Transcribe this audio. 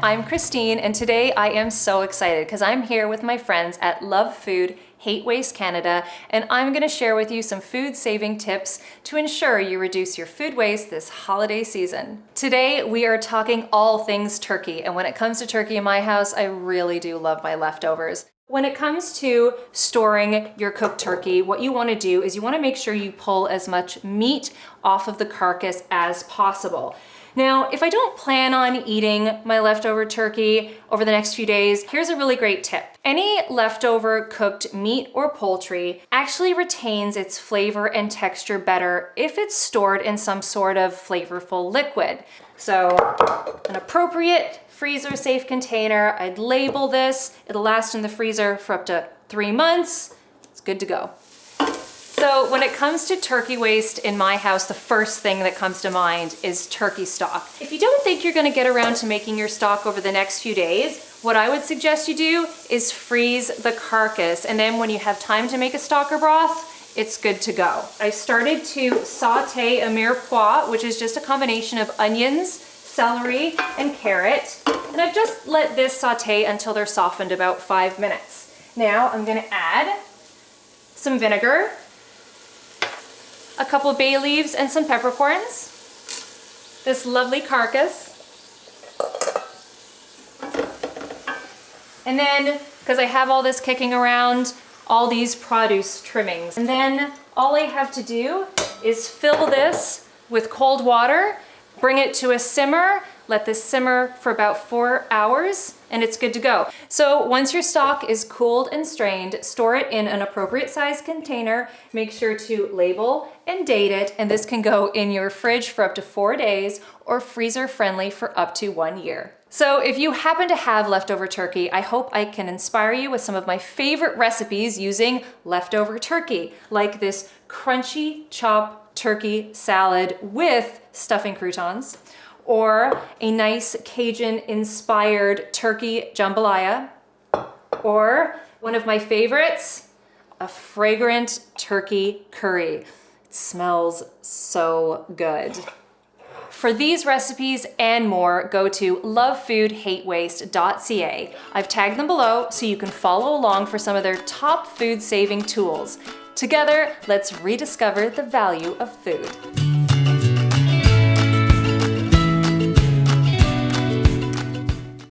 I'm Christine, and today I am so excited because I'm here with my friends at Love Food Hate Waste Canada, and I'm going to share with you some food saving tips to ensure you reduce your food waste this holiday season. Today we are talking all things turkey, and when it comes to turkey in my house, I really do love my leftovers. When it comes to storing your cooked turkey, what you want to do is you want to make sure you pull as much meat off of the carcass as possible. Now, if I don't plan on eating my leftover turkey over the next few days, here's a really great tip. Any leftover cooked meat or poultry actually retains its flavor and texture better if it's stored in some sort of flavorful liquid. So, an appropriate freezer safe container, I'd label this. It'll last in the freezer for up to 3 months. It's good to go. So when it comes to turkey waste in my house, the first thing that comes to mind is turkey stock. If you don't think you're gonna get around to making your stock over the next few days, what I would suggest you do is freeze the carcass. And then when you have time to make a stock or broth, it's good to go. I started to saute a mirepoix, which is just a combination of onions, celery, and carrot. And I've just let this saute until they're softened about 5 minutes. Now I'm gonna add some vinegar, a couple bay leaves, and some peppercorns. This lovely carcass. And then, because I have all this kicking around, all these produce trimmings. And then all I have to do is fill this with cold water, bring it to a simmer, let this simmer for about 4 hours, and it's good to go. So once your stock is cooled and strained, store it in an appropriate size container. Make sure to label and date it, and this can go in your fridge for up to 4 days or freezer friendly for up to 1 year. So if you happen to have leftover turkey, I hope I can inspire you with some of my favorite recipes using leftover turkey, like this crunchy chopped turkey salad with stuffing croutons, or a nice Cajun-inspired turkey jambalaya, or one of my favorites, a fragrant turkey curry. It smells so good. For these recipes and more, go to lovefoodhatewaste.ca. I've tagged them below so you can follow along for some of their top food-saving tools. Together, let's rediscover the value of food.